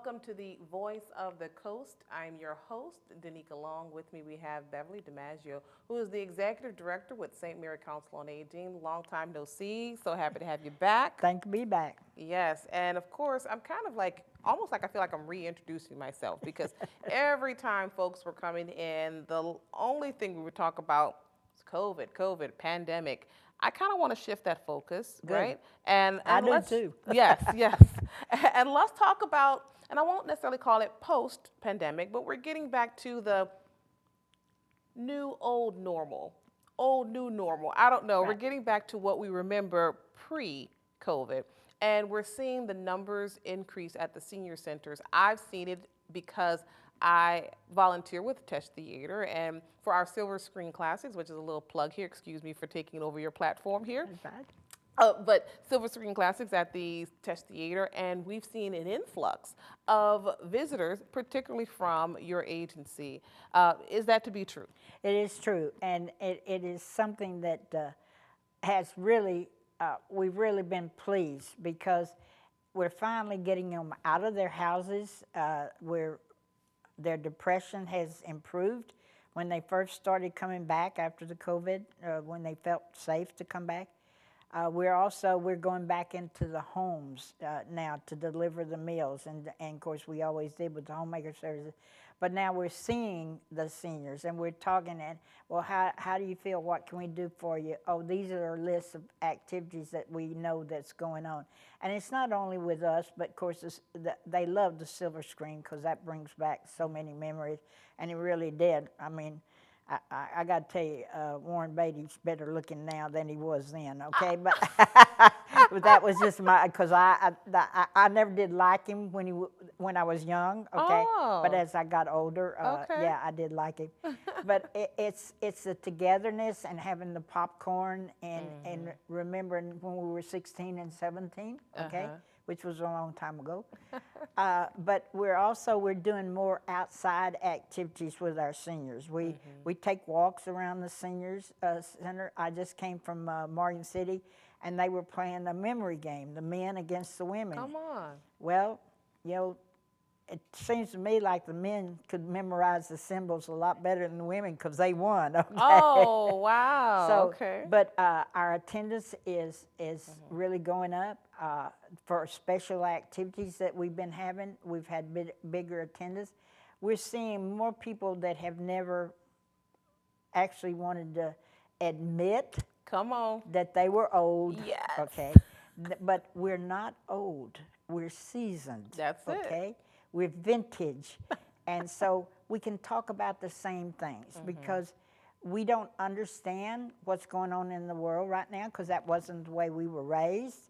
welcome to the Voice of the Coast. I'm your host, Danica. Along with me, we have Beverly Domengeaux, who is the Executive Director with St. Mary Council on Aging. Long time no see, so happy to have you back. Thank you to be back. Yes, and of course, I'm kind of like, almost like I feel like I'm reintroducing myself because every time folks were coming in, the only thing we would talk about is COVID, pandemic. I kind of want to shift that focus, Good. right? And I do let's too. yes, and let's talk about, and I won't necessarily call it post-pandemic, but we're getting back to the new old normal, old new normal. I don't know. We're Right. getting back to what we remember pre-COVID, and we're seeing the numbers increase at the senior centers. I've seen it because I volunteer with Test Theater, and for our Silver Screen Classics, which is a little plug here. Excuse me for taking over your platform here. That's right. But Silver Screen Classics at the Test Theater, and we've seen an influx of visitors, particularly from your agency. Is that to be true? It is true, and it is something that has really, we've really been pleased because we're finally getting them out of their houses where their depression has improved when they first started coming back after the COVID, when they felt safe to come back. We're going back into the homes now to deliver the meals, and of course we always did with the homemaker services, but now we're seeing the seniors and we're talking and, well, how do you feel? What can we do for you? Oh, these are lists of activities that we know that's going on, and it's not only with us, but of course they love the silver screen because that brings back so many memories, and it really did. I mean, I got to tell you, Warren Beatty's better looking now than he was then, okay? But, but that was just because I never did like him when I was young, okay? Oh. But as I got older, Okay. yeah, I did like him. But it's the togetherness and having the popcorn and remembering when we were 16 and 17, okay? Which was a long time ago. But we're doing more outside activities with our seniors. We take walks around the seniors center. I just came from Morgan City, and they were playing a memory game, the men against the women. Come on. Well, you know, it seems to me like the men could memorize the symbols a lot better than the women because they won. Okay? Oh, wow. So, okay. but our attendance is really going up for special activities that we've been having. We've had bigger attendance. We're seeing more people that have never actually wanted to admit Come on. that they were old. Yes. Okay, but we're not old. We're seasoned. That's it. Okay, we're vintage, and so we can talk about the same things because we don't understand what's going on in the world right now because that wasn't the way we were raised.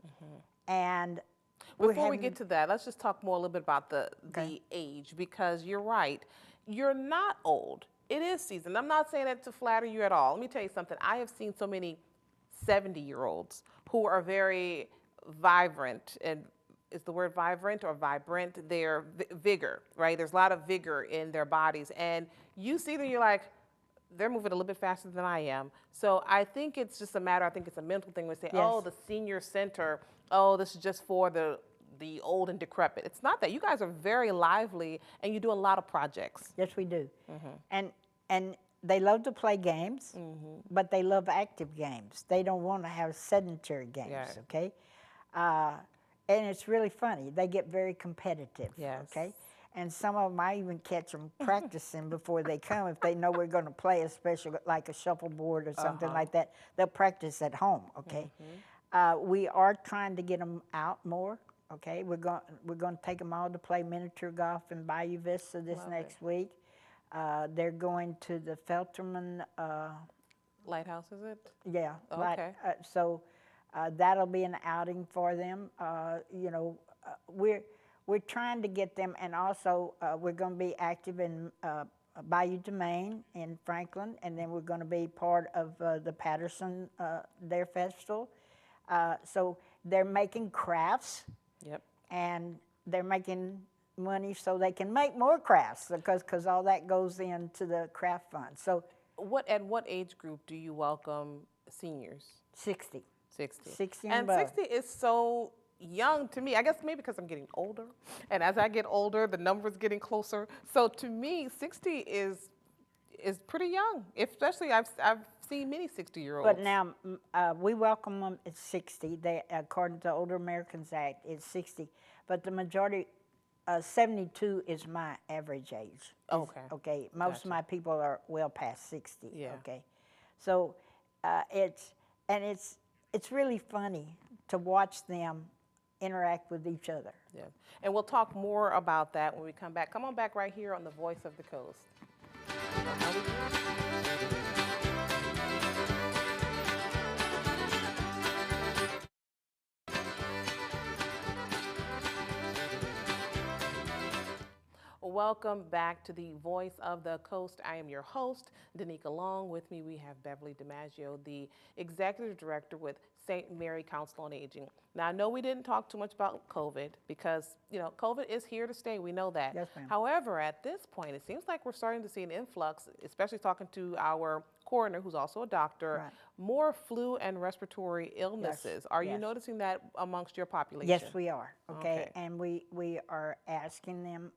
And Before we get to that, let's just talk more a little bit about the age, because you're right. You're not old. It is seasoned. I'm not saying that to flatter you at all. Let me tell you something. I have seen so many 70-year-olds who are very vibrant, and is the word vibrant or vibrant? They're vigor, right? There's a lot of vigor in their bodies, and you see them, you're like, they're moving a little bit faster than I am. So I think it's just a matter, I think it's a mental thing. We say, Yes. oh, the senior center, oh, this is just for the old and decrepit. It's not that. You guys are very lively, and you do a lot of projects. yes, we do. And they love to play games, but they love active games. They don't want to have sedentary games. Yeah. Okay, and it's really funny. They get very competitive. Yes. Okay. And some of them, I even catch them practicing before they come. If they know we're going to play a special, like a shuffleboard or something like that, they'll practice at home, okay? We are trying to get them out more, okay? We're going to take them all to play miniature golf in Bayou Vista this next week. They're going to the Felterman. Lighthouse, is it? Yeah. Okay. So that'll be an outing for them. You know, we're trying to get them, and also we're going to be active in Bayou Domain in Franklin, and then we're going to be part of the Patterson their festival. So they're making crafts. Yep. And they're making money so they can make more crafts because all that goes into the craft fund. So At what age group do you welcome seniors? 60. 60. 60 and above. 60 is so young to me. I guess maybe because I'm getting older, and as I get older, the number's getting closer. So to me, 60 is pretty young. Especially I've seen many 60-year-olds. But now we welcome them at 60. They, according to the Older Americans Act, it's 60. But the majority, 72 is my average age. Okay. Okay. Most Gotcha. of my people are well past 60. Yeah. Okay. So it's really funny to watch them interact with each other. Yeah. And we'll talk more about that when we come back. Come on back right here on the Voice of the Coast. Welcome back to the Voice of the Coast. I am your host, Danica Long. With me, we have Beverly Domengeaux, the Executive Director with St. Mary Council on Aging. Now, I know we didn't talk too much about COVID because, COVID is here to stay. We know that. Yes, ma'am. However, at this point, it seems like we're starting to see an influx, especially talking to our coroner, who's also a doctor, Right. more flu and respiratory illnesses. Are you yes. noticing that amongst your population? Yes, we are. Okay. Okay. And we are asking them.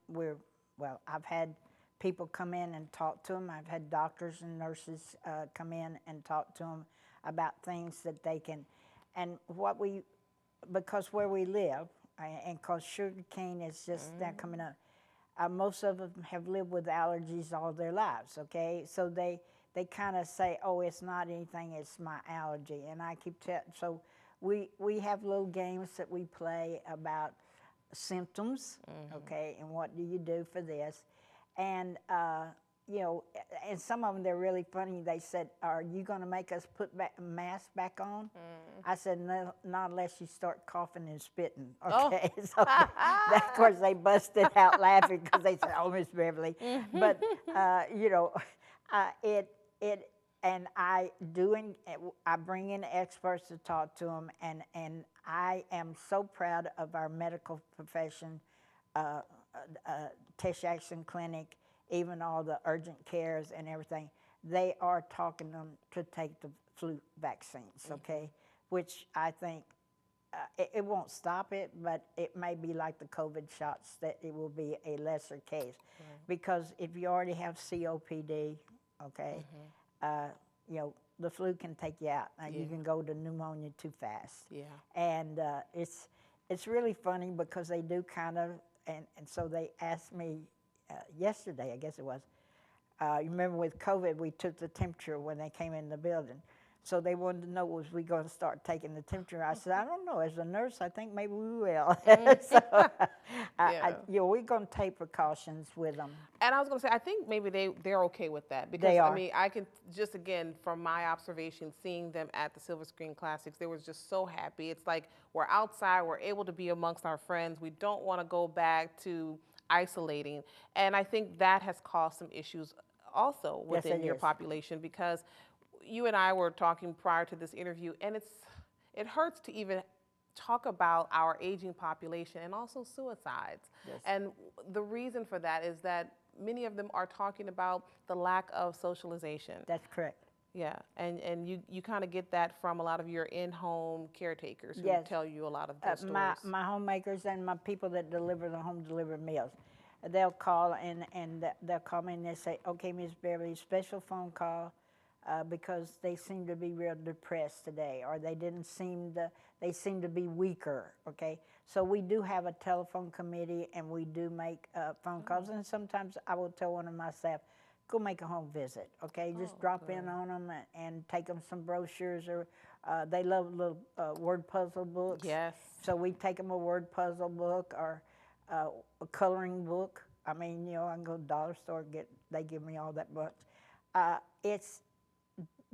Well, I've had people come in and talk to them. I've had doctors and nurses come in and talk to them about things that they can, and because where we live, and because sugar cane is just now coming up, most of them have lived with allergies all their lives, okay? So they kind of say, oh, it's not anything, it's my allergy. And I keep telling, so we have little games that we play about symptoms, okay, and what do you do for this? And, and some of them, they're really funny. They said, are you going to make us put a mask back on? I said, no, not unless you start coughing and spitting, okay? So, of course, they busted out laughing because they said, oh, Miss Beverly. But, and I bring in experts to talk to them, and I am so proud of our medical profession, Tish Action Clinic, even all the urgent cares and everything. They are talking them to take the flu vaccines, okay? Which I think it won't stop it, but it may be like the COVID shots, that it will be a lesser case. Because if you already have COPD, okay, the flu can take you out. You can go to pneumonia too fast. Yeah. And it's really funny because they do kind of, and so they asked me yesterday, I guess it was, you remember with COVID, we took the temperature when they came in the building. So they wanted to know, was we going to start taking the temperature? I said, I don't know. As a nurse, I think maybe we will. So, we're going to take precautions with them. And I was going to say, I think maybe they're okay with that. Because, They are. I mean, I can just, again, from my observation, seeing them at the Silver Screen Classics, they were just so happy. It's like we're outside, we're able to be amongst our friends. We don't want to go back to isolating. And I think that has caused some issues also within your population, because you and I were talking prior to this interview, and it hurts to even talk about our aging population and also suicides. Yes. And the reason for that is that many of them are talking about the lack of socialization. That's correct. Yeah, and you kind of get that from a lot of your in-home caretakers who tell you a lot of those stories. My homemakers and my people that deliver the home delivered meals, they'll call and they'll call me and they say, okay, Miss Beverly, special phone call, because they seem to be real depressed today, or they seem to be weaker, okay? So we do have a telephone committee, and we do make phone calls, and sometimes I will tell one of my staff, go make a home visit, okay? Just drop in on them and take them some brochures, or they love little word puzzle books. Yes. So we take them a word puzzle book or a coloring book. I mean, I can go to the dollar store, they give me all that much.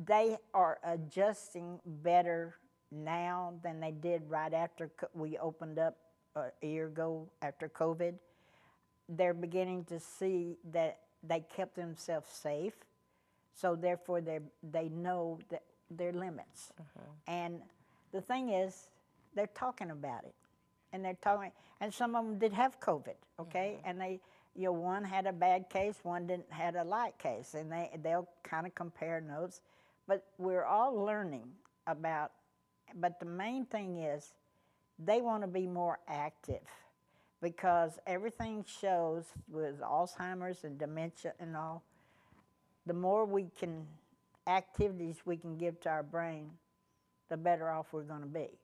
They are adjusting better now than they did right after we opened up a year ago after COVID. They're beginning to see that they kept themselves safe, so therefore they know that their limits. And the thing is, they're talking about it, and some of them did have COVID, okay, and they. One had a bad case, one didn't had a light case, and they'll kind of compare notes. But we're all learning about, but the main thing is they want to be more active because everything shows with Alzheimer's and dementia and all, the more activities we can give to our brain, the better off we're going to be.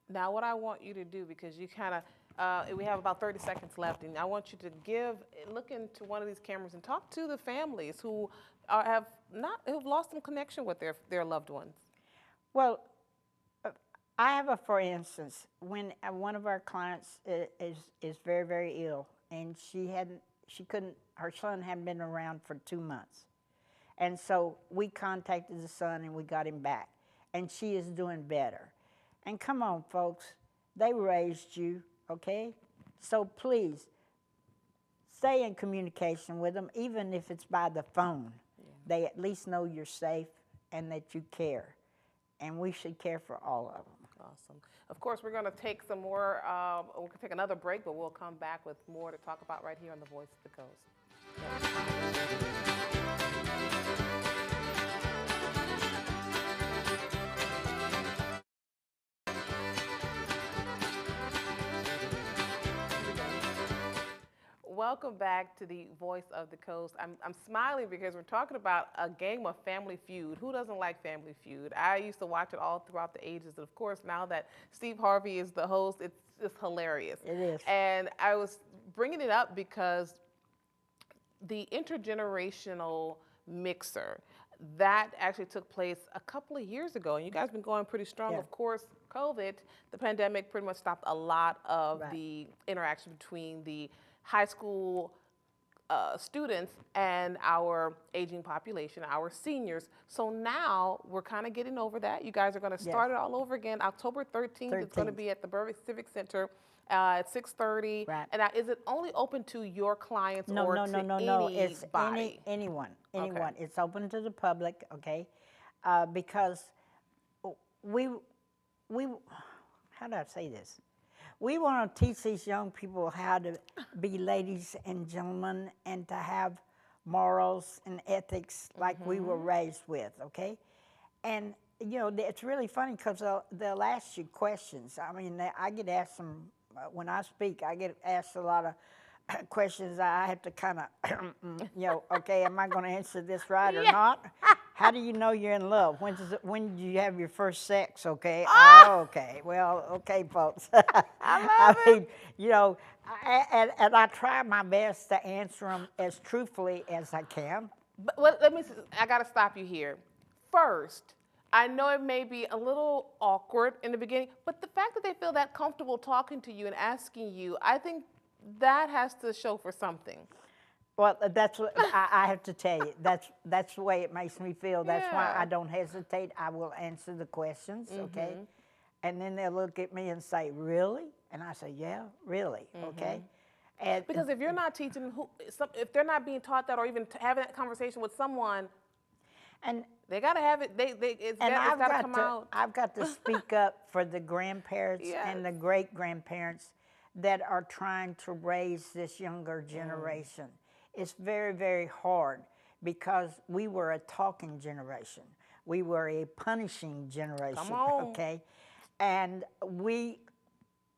Now, what I want you to do, because you kind of, we have about 30 seconds left, and I want you to look into one of these cameras and talk to the families who've lost some connection with their loved ones. Well, I have for instance, when one of our clients is very, very ill, and her son hadn't been around for 2 months. And so we contacted the son and we got him back. And she is doing better. And come on, folks, they raised you, okay? So please, stay in communication with them, even if it's by the phone. Yeah. They at least know you're safe and that you care. And we should care for all of them. Awesome. Of course, we're going to take some more, we're going to take another break, but we'll come back with more to talk about right here on The Voice of the Coast. Welcome back to the Voice of the Coast. I'm smiling because we're talking about a game of Family Feud. Who doesn't like Family Feud? I used to watch it all throughout the ages. And of course, now that Steve Harvey is the host, it's just hilarious. It is. And I was bringing it up because the intergenerational mixer, that actually took place a couple of years ago. And you guys have been going pretty strong. Yeah. Of course, COVID, the pandemic pretty much stopped a lot of Right. the interaction between the high school students and our aging population, our seniors. So now we're kind of getting over that. You guys are going to start it all over again. October 13th. It's going to be at the Beverly Civic Center at 6:30. Right. And is it only open to your clients No. It's anybody? anyone. Okay. It's open to the public, okay? Because we, how do I say this? We want to teach these young people how to be ladies and gentlemen and to have morals and ethics like we were raised with, okay? And, you know, it's really funny because they'll ask you questions. I mean, I get asked some, when I speak, I get asked a lot of questions. I have to kind of, you know, okay, am I going to answer this right or not? How do you know you're in love? When do you have your first sex? Okay. Oh, okay. Well, okay, folks. I mean, you know, and I try my best to answer them as truthfully as I can. But I got to stop you here. First, I know it may be a little awkward in the beginning, but the fact that they feel that comfortable talking to you and asking you, I think that has to show for something. Well, that's what I have to tell you. That's the way it makes me feel. That's why I don't hesitate. I will answer the questions, okay? And then they'll look at me and say, "Really?" And I say, "Yeah, really." Okay. And because if you're not teaching, if they're not being taught that, or even having that conversation with someone, and they gotta have it. It's gotta come out. I've got to speak up for the grandparents and the great grandparents that are trying to raise this younger generation. It's very, very hard because we were a talking generation. We were a punishing generation. Come on. Okay, and we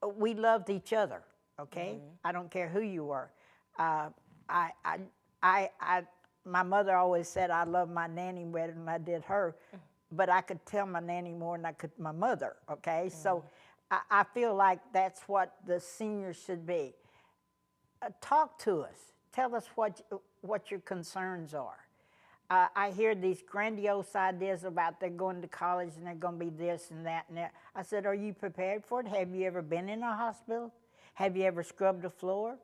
loved each other. Okay, I don't care who you were. My mother always said I loved my nanny better than I did her, but I could tell my nanny more than I could my mother. Okay, so I feel like that's what the seniors should be. Talk to us. Tell us what your concerns are. I hear these grandiose ideas about they're going to college and they're going to be this and that and that. I said, are you prepared for it? Have you ever been in a hospital? Have you ever scrubbed a floor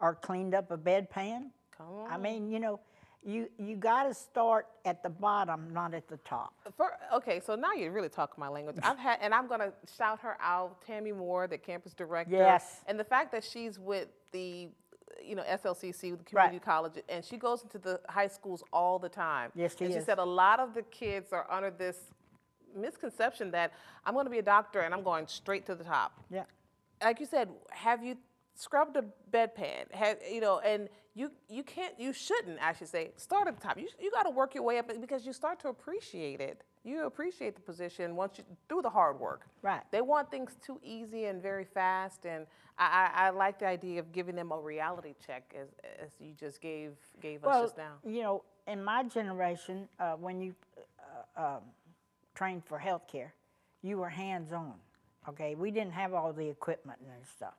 or cleaned up a bedpan? Come on. I mean, you know, you got to start at the bottom, not at the top. Okay, so now you're really talking my language. And I'm going to shout her out, Tammy Moore, the campus director. Yes. And the fact that she's with the SLCC, the community college, and she goes into the high schools all the time. Yes, she is. And she said a lot of the kids are under this misconception that I'm going to be a doctor and I'm going straight to the top. Yeah. Like you said, have you scrubbed a bedpan? And you shouldn't, I should say, start at the top. You got to work your way up because you start to appreciate it. you appreciate the position once you do the hard work. Right. They want things too easy and very fast, and I like the idea of giving them a reality check, as you just gave us just now. You know, in my generation, when you trained for healthcare, you were hands-on. Okay, we didn't have all the equipment and stuff.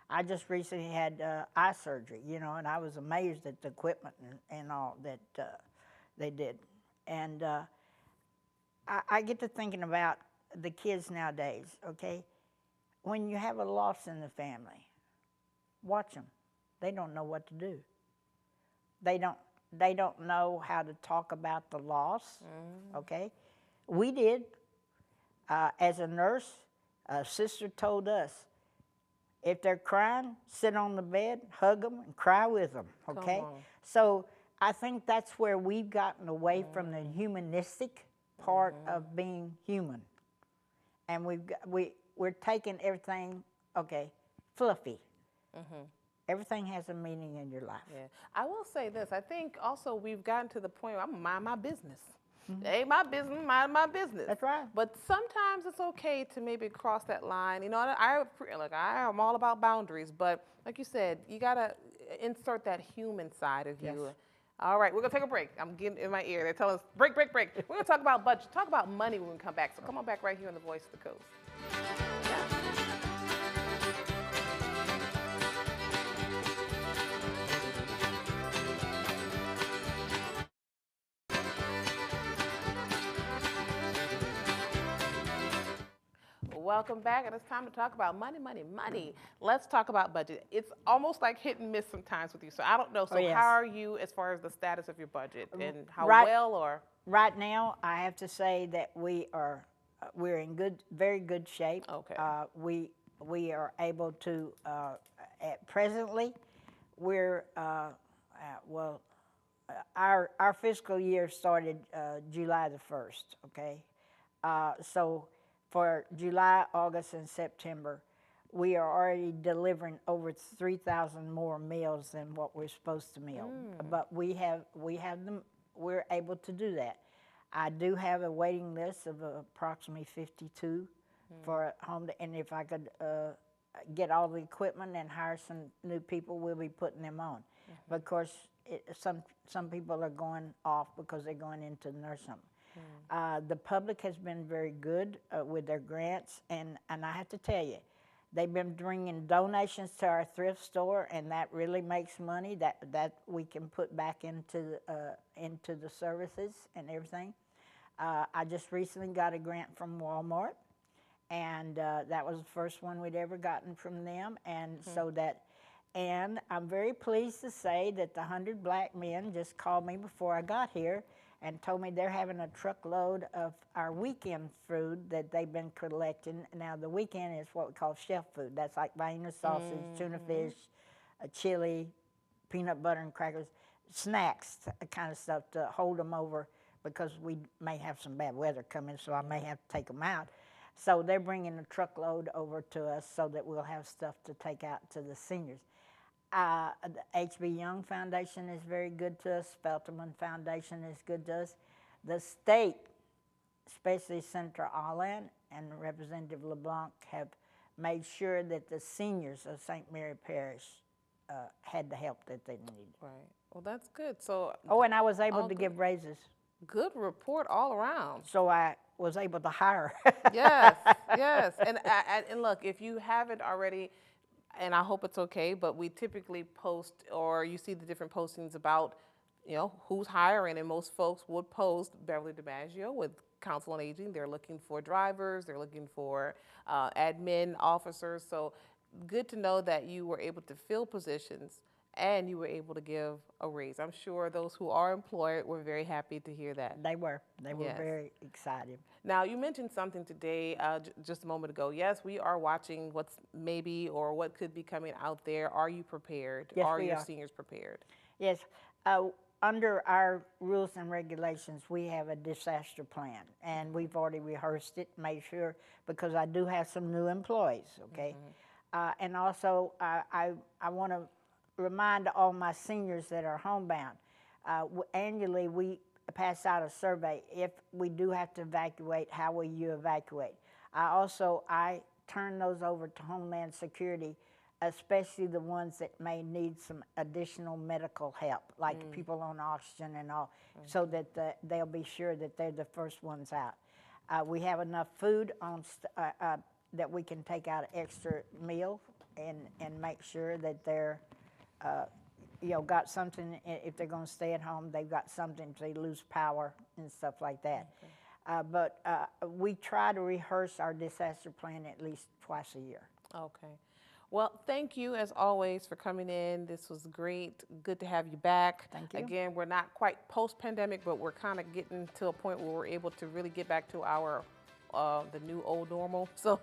I just recently had eye surgery, you know, and I was amazed at the equipment and all that they did. And I get to thinking about the kids nowadays, okay? When you have a loss in the family, watch them. They don't know what to do. They don't know how to talk about the loss, okay? We did. As a nurse, a sister told us, if they're crying, sit on the bed, hug them, and cry with them, okay? So I think that's where we've gotten away from the humanistic part of being human. And we're taking everything, okay, fluffy. Everything has a meaning in your life. Yeah, I will say this. I think also we've gotten to the point where I'm gonna mind my business. It ain't my business, mind my business. That's right. But sometimes it's okay to maybe cross that line. You know, I am all about boundaries, but like you said, you gotta insert that human side of you. All right, we're gonna take a break. I'm getting in my ear. They're telling us break, break, break. We're gonna talk about budget, talk about money when we come back. So come on back right here on the Voice of the Coast. Welcome back, and it's time to talk about money, money, money. Let's talk about budget. It's almost like hit and miss sometimes with you, so I don't know. So how are you as far as the status of your budget, and how well or? Right now, I have to say that we're in very good shape. Okay. We are able to, presently, we're, our fiscal year started July the 1st, okay? So for July, August, and September, we are already delivering over 3,000 more meals than what we're supposed to meal. But we're able to do that. I do have a waiting list of approximately 52 for home, and if I could get all the equipment and hire some new people, we'll be putting them on. But of course, some people are going off because they're going into nursing home. The public has been very good with their grants, and I have to tell you, they've been bringing donations to our thrift store, and that really makes money that we can put back into the services and everything. I just recently got a grant from Walmart, and that was the first one we'd ever gotten from them, and and I'm very pleased to say that the 100 black men just called me before I got here and told me they're having a truckload of our weekend food that they've been collecting. Now, the weekend is what we call chef food. That's like Vienna sausage, tuna fish, chili, peanut butter and crackers, snacks, kind of stuff to hold them over because we may have some bad weather coming, so I may have to take them out. So they're bringing a truckload over to us so that we'll have stuff to take out to the seniors. The H.B. Young Foundation is very good to us. Spelterman Foundation is good to us. The state, especially Senator Allen and Representative LeBlanc, have made sure that the seniors of St. Mary Parish had the help that they needed. Right. Well, that's good. So. Oh, and I was able to give raises. Good report all around. So I was able to hire. Yes, yes. And look, if you haven't already, and I hope it's okay, but we typically post, or you see the different postings about, you know, who's hiring, and most folks would post Beverly Domengeaux with Council on Aging. They're looking for drivers, they're looking for admin officers. So good to know that you were able to fill positions and you were able to give a raise. I'm sure those who are employed were very happy to hear that. They were very excited. Now, you mentioned something today, just a moment ago. Yes, we are watching what's maybe or what could be coming out there. Are you prepared? Yes, are we your are. seniors prepared? Yes. Under our rules and regulations, we have a disaster plan, and we've already rehearsed it, made sure, because I do have some new employees, okay? And also, I want to remind all my seniors that are homebound, annually we pass out a survey. If we do have to evacuate, how will you evacuate? I turn those over to Homeland Security, especially the ones that may need some additional medical help, like people on oxygen and all, so that they'll be sure that they're the first ones out. We have enough food on that we can take out an extra meal and make sure that they're got something. If they're going to stay at home, they've got something if they lose power and stuff like that. Okay. But we try to rehearse our disaster plan at least twice a year. Okay. Well, thank you as always for coming in. This was great. Good to have you back. Thank you. Again, we're not quite post-pandemic, but we're kind of getting to a point where we're able to really get back to our the new old normal. So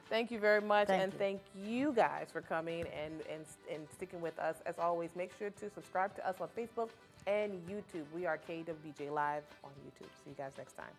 thank you very much. Thank you guys for coming and sticking with us. As always, make sure to subscribe to us on Facebook and YouTube. We are KWBJ Live on YouTube. See you guys next time.